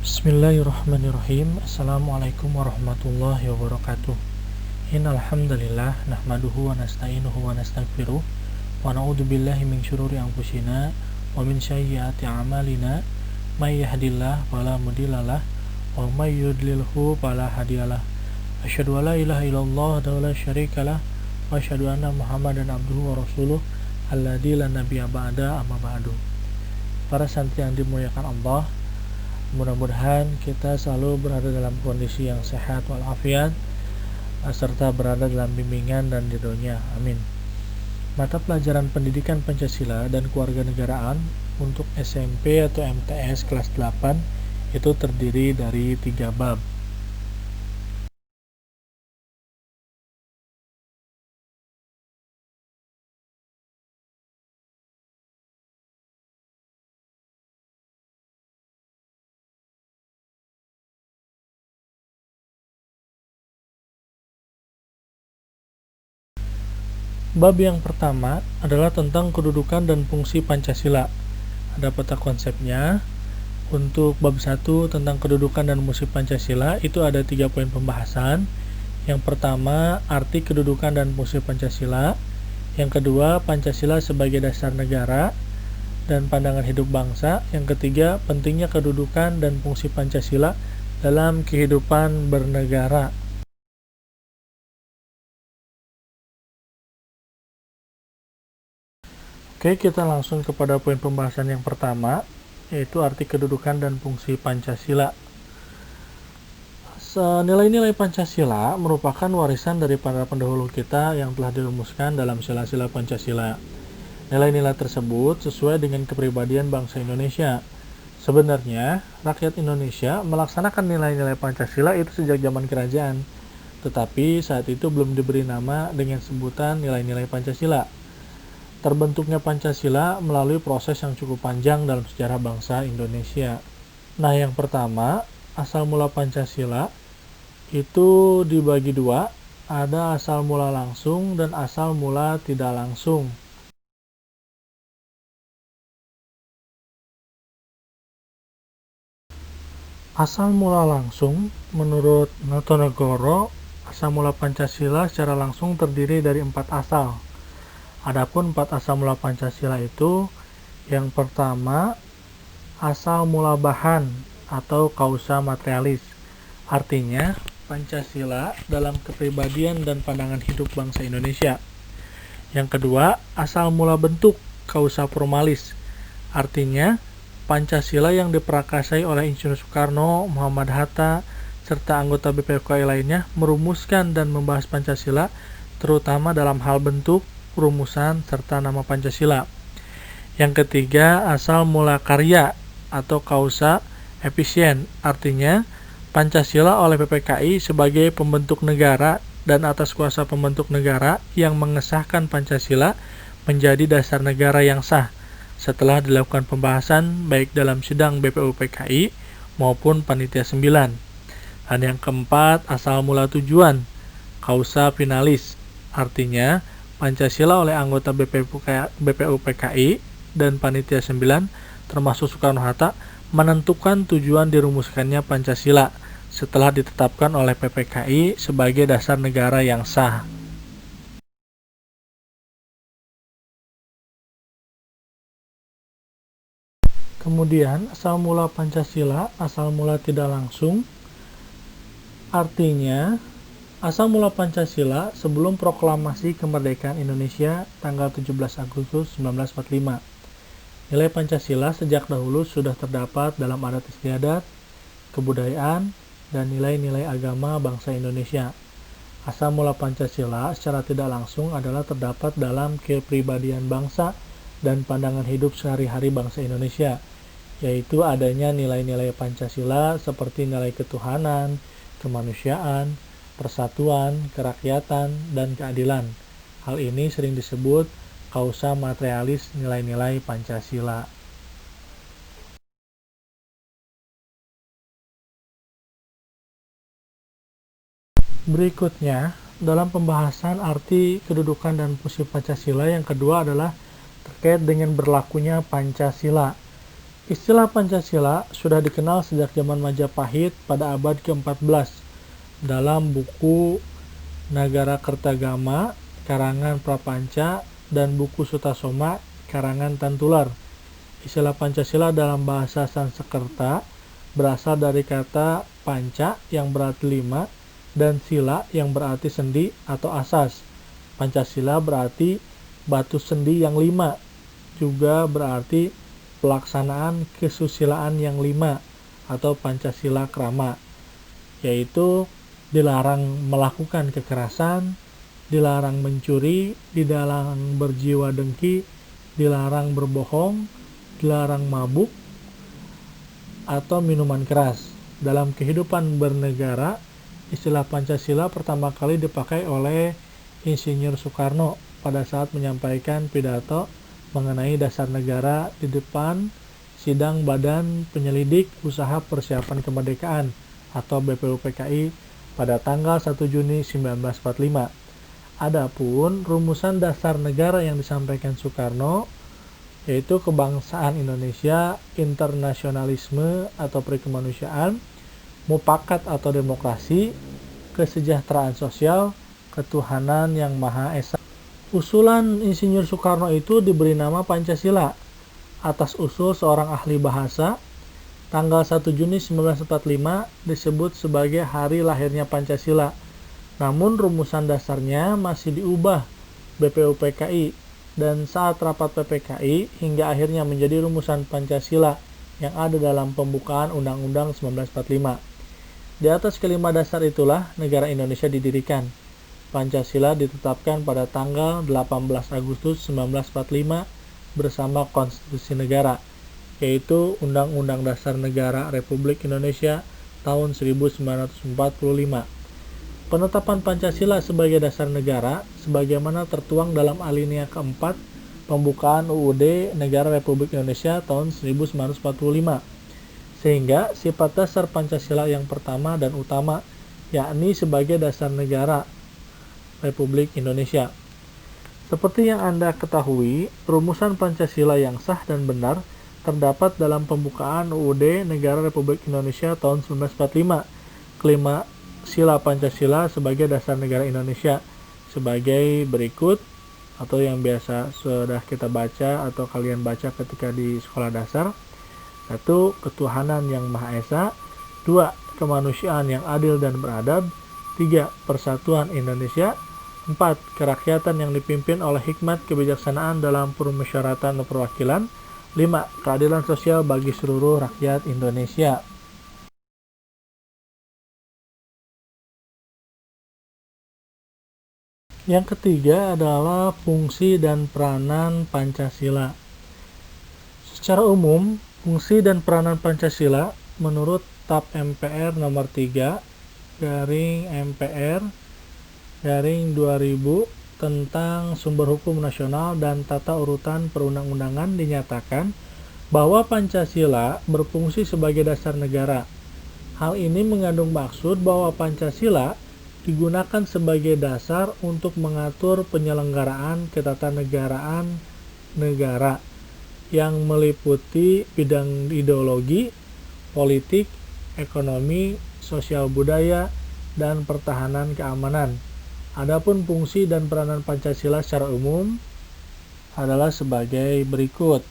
Bismillahirrahmanirrahim. Assalamualaikum warahmatullahi wabarakatuh. Innal hamdalillah nahmaduhu wa nasta'inuhu wa nastaghfiruh wa na'udzu billahi min syururi anfusina wa min sayyiati a'malina may yahdihillahu fala mudhillalah wa may yudlilhu fala hadiyalah. Asyhadu an la ilaha illallah wa la syarikalah wa asyhadu anna Muhammadan abduhu wa rasuluh alladzi la nabiyya ba'da amma ba'du. Para santri yang dimuliakan Allah, mudah-mudahan kita selalu berada dalam kondisi yang sehat walafiat serta berada dalam bimbingan dan ridhonya. Amin. Mata pelajaran pendidikan Pancasila dan kewarganegaraan untuk SMP atau MTS kelas 8 itu terdiri dari 3 bab. Bab yang pertama adalah tentang kedudukan dan fungsi Pancasila. Ada peta konsepnya. Untuk bab 1 tentang kedudukan dan fungsi Pancasila itu ada 3 poin pembahasan. Yang pertama, arti kedudukan dan fungsi Pancasila. Yang kedua, Pancasila sebagai dasar negara dan pandangan hidup bangsa. Yang ketiga, pentingnya kedudukan dan fungsi Pancasila dalam kehidupan bernegara. Oke, kita langsung kepada poin pembahasan yang pertama, yaitu arti kedudukan dan fungsi Pancasila. Nilai-nilai Pancasila merupakan warisan dari para pendahulu kita yang telah dirumuskan dalam sila-sila Pancasila. Nilai-nilai tersebut sesuai dengan kepribadian bangsa Indonesia. Sebenarnya, rakyat Indonesia melaksanakan nilai-nilai Pancasila itu sejak zaman kerajaan, tetapi saat itu belum diberi nama dengan sebutan nilai-nilai Pancasila. Terbentuknya Pancasila melalui proses yang cukup panjang dalam sejarah bangsa Indonesia. Nah, yang pertama, asal mula Pancasila itu dibagi 2, ada asal mula langsung dan asal mula tidak langsung. Asal mula langsung, menurut Notonegoro, asal mula Pancasila secara langsung terdiri dari 4 asal. Adapun 4 asal mula Pancasila itu, yang pertama, asal mula bahan atau kausa materialis. Artinya, Pancasila dalam kepribadian dan pandangan hidup bangsa Indonesia. Yang kedua, asal mula bentuk kausa formalis. Artinya, Pancasila yang diperakasai oleh Insinyur Soekarno, Muhammad Hatta, serta anggota BPUKI lainnya merumuskan dan membahas Pancasila, terutama dalam hal bentuk, rumusan, serta nama Pancasila. Yang ketiga, asal mula karya atau kausa efisien. Artinya, Pancasila oleh PPKI sebagai pembentuk negara dan atas kuasa pembentuk negara yang mengesahkan Pancasila menjadi dasar negara yang sah setelah dilakukan pembahasan baik dalam sidang BPUPKI maupun Panitia 9. Dan yang keempat, asal mula tujuan, kausa finalis. Artinya, Pancasila oleh anggota BPUPKI dan Panitia 9 termasuk Soekarno-Hatta menentukan tujuan dirumuskannya Pancasila setelah ditetapkan oleh PPKI sebagai dasar negara yang sah. Kemudian asal mula Pancasila, asal mula tidak langsung, artinya asal mula Pancasila sebelum proklamasi kemerdekaan Indonesia tanggal 17 Agustus 1945. Nilai Pancasila sejak dahulu sudah terdapat dalam adat istiadat, kebudayaan, dan nilai-nilai agama bangsa Indonesia. Asal mula Pancasila secara tidak langsung adalah terdapat dalam kepribadian bangsa dan pandangan hidup sehari-hari bangsa Indonesia, yaitu adanya nilai-nilai Pancasila seperti nilai ketuhanan, kemanusiaan, persatuan, kerakyatan, dan keadilan. Hal ini sering disebut kausa materialis nilai-nilai Pancasila. Berikutnya, dalam pembahasan arti kedudukan dan fungsi Pancasila, yang kedua adalah terkait dengan berlakunya Pancasila. Istilah Pancasila sudah dikenal sejak zaman Majapahit pada abad ke-14 dalam buku Nagara Kertagama karangan Prapanca dan buku Sutasoma karangan Tantular. Istilah Pancasila dalam bahasa Sanskerta berasal dari kata panca yang berarti 5 dan sila yang berarti sendi atau asas. Pancasila berarti batu sendi yang 5, juga berarti pelaksanaan kesusilaan yang 5 atau Pancasila Krama, yaitu dilarang melakukan kekerasan, dilarang mencuri, dilarang berjiwa dengki, dilarang berbohong, dilarang mabuk atau minuman keras. Dalam kehidupan bernegara, istilah Pancasila pertama kali dipakai oleh Insinyur Soekarno pada saat menyampaikan pidato mengenai dasar negara di depan sidang Badan Penyelidik Usaha Persiapan Kemerdekaan atau BPUPKI pada tanggal 1 Juni 1945. Adapun rumusan dasar negara yang disampaikan Soekarno yaitu kebangsaan Indonesia, internasionalisme atau perikemanusiaan, mufakat atau demokrasi, kesejahteraan sosial, ketuhanan yang Maha Esa. Usulan Insinyur Soekarno itu diberi nama Pancasila atas usul seorang ahli bahasa. Tanggal 1 Juni 1945 disebut sebagai hari lahirnya Pancasila. Namun rumusan dasarnya masih diubah BPUPKI dan saat rapat PPKI hingga akhirnya menjadi rumusan Pancasila yang ada dalam pembukaan Undang-Undang 1945. Di atas kelima dasar itulah negara Indonesia didirikan. Pancasila ditetapkan pada tanggal 18 Agustus 1945 bersama Konstitusi Negara, yaitu Undang-Undang Dasar Negara Republik Indonesia tahun 1945. Penetapan Pancasila sebagai dasar negara sebagaimana tertuang dalam alinea keempat pembukaan UUD Negara Republik Indonesia tahun 1945. Sehingga sifat dasar Pancasila yang pertama dan utama yakni sebagai dasar negara Republik Indonesia. Seperti yang Anda ketahui, rumusan Pancasila yang sah dan benar terdapat dalam pembukaan UUD Negara Republik Indonesia tahun 1945. Kelima sila Pancasila sebagai dasar negara Indonesia sebagai berikut, atau yang biasa sudah kita baca atau kalian baca ketika di sekolah dasar. 1. Ketuhanan yang Maha Esa. 2. Kemanusiaan yang adil dan beradab. 3. Persatuan Indonesia. 4. Kerakyatan yang dipimpin oleh hikmat kebijaksanaan dalam permusyawaratan dan perwakilan. 5. Keadilan sosial bagi seluruh rakyat Indonesia. Yang ketiga adalah fungsi dan peranan Pancasila. Secara umum, fungsi dan peranan Pancasila menurut TAP MPR nomor 3 MPR 2000 tentang sumber hukum nasional dan tata urutan perundang-undangan dinyatakan bahwa Pancasila berfungsi sebagai dasar negara. Hal ini mengandung maksud bahwa Pancasila digunakan sebagai dasar untuk mengatur penyelenggaraan ketatanegaraan negara yang meliputi bidang ideologi, politik, ekonomi, sosial budaya, dan pertahanan keamanan. Adapun fungsi dan peranan Pancasila secara umum adalah sebagai berikut.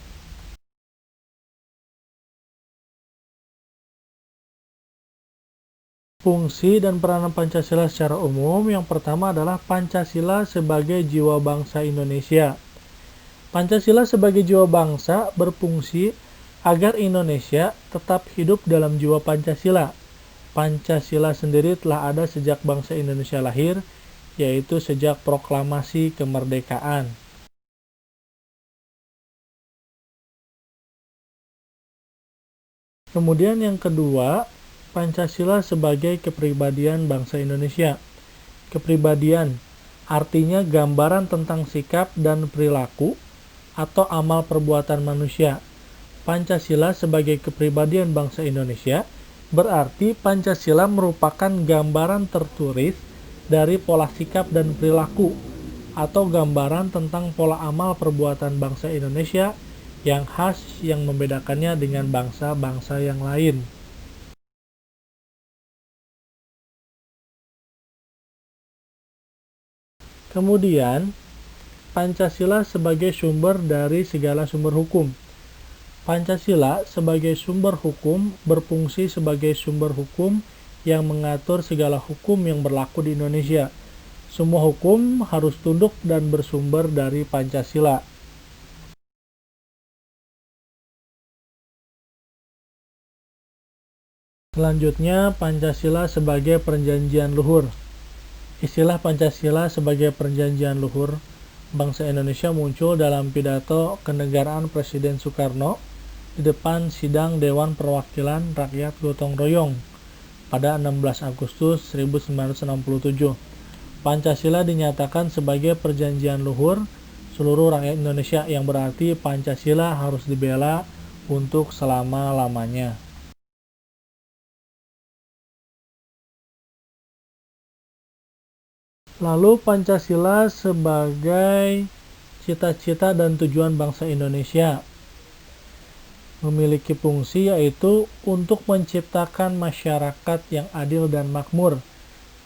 Fungsi dan peranan Pancasila secara umum yang pertama adalah Pancasila sebagai jiwa bangsa Indonesia. Pancasila sebagai jiwa bangsa berfungsi agar Indonesia tetap hidup dalam jiwa Pancasila. Pancasila sendiri telah ada sejak bangsa Indonesia lahir, yaitu sejak proklamasi kemerdekaan. Kemudian yang kedua, Pancasila sebagai kepribadian bangsa Indonesia. Kepribadian artinya gambaran tentang sikap dan perilaku atau amal perbuatan manusia. Pancasila sebagai kepribadian bangsa Indonesia berarti Pancasila merupakan gambaran tertulis dari pola sikap dan perilaku atau gambaran tentang pola amal perbuatan bangsa Indonesia yang khas yang membedakannya dengan bangsa-bangsa yang lain. Kemudian, Pancasila sebagai sumber dari segala sumber hukum. Pancasila sebagai sumber hukum berfungsi sebagai sumber hukum yang mengatur segala hukum yang berlaku di Indonesia. Semua hukum harus tunduk dan bersumber dari Pancasila. Selanjutnya, Pancasila sebagai perjanjian luhur. Istilah Pancasila sebagai perjanjian luhur bangsa Indonesia muncul dalam pidato kenegaraan Presiden Soekarno di depan sidang Dewan Perwakilan Rakyat Gotong Royong pada 16 Agustus 1967. Pancasila dinyatakan sebagai perjanjian luhur seluruh rakyat Indonesia, yang berarti Pancasila harus dibela untuk selama-lamanya. Lalu Pancasila sebagai cita-cita dan tujuan bangsa Indonesia memiliki fungsi yaitu untuk menciptakan masyarakat yang adil dan makmur.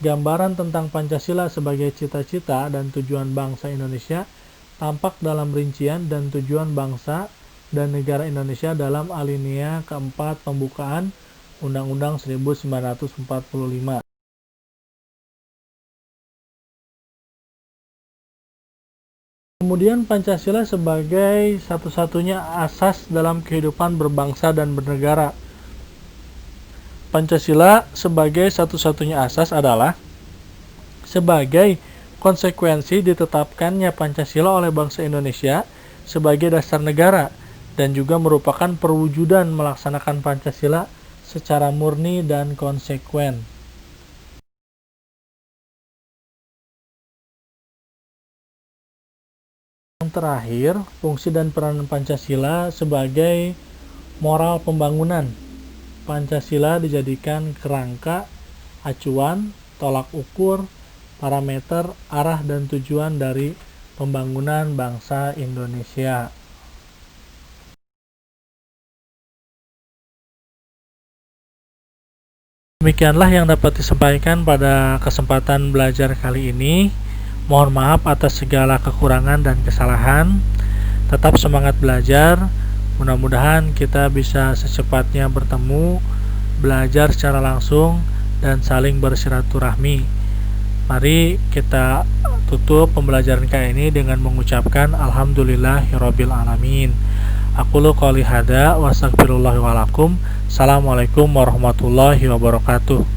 Gambaran tentang Pancasila sebagai cita-cita dan tujuan bangsa Indonesia tampak dalam rincian dan tujuan bangsa dan negara Indonesia dalam alinea keempat pembukaan Undang-Undang 1945. Kemudian Pancasila sebagai satu-satunya asas dalam kehidupan berbangsa dan bernegara. Pancasila sebagai satu-satunya asas adalah sebagai konsekuensi ditetapkannya Pancasila oleh bangsa Indonesia sebagai dasar negara dan juga merupakan perwujudan melaksanakan Pancasila secara murni dan konsekuen. Yang terakhir, fungsi dan peran Pancasila sebagai moral pembangunan. Pancasila dijadikan kerangka, acuan, tolak ukur, parameter, arah dan tujuan dari pembangunan bangsa Indonesia. Demikianlah yang dapat disampaikan pada kesempatan belajar kali ini. Mohon maaf atas segala kekurangan dan kesalahan. Tetap semangat belajar. Mudah-mudahan kita bisa secepatnya bertemu, belajar secara langsung, dan saling bersilaturahmi. Mari kita tutup pembelajaran kali ini dengan mengucapkan Alhamdulillahirabbil alamin. Aqulu qouli hadza wa astaghfirullahi wa lakum. Assalamualaikum warahmatullahi wabarakatuh.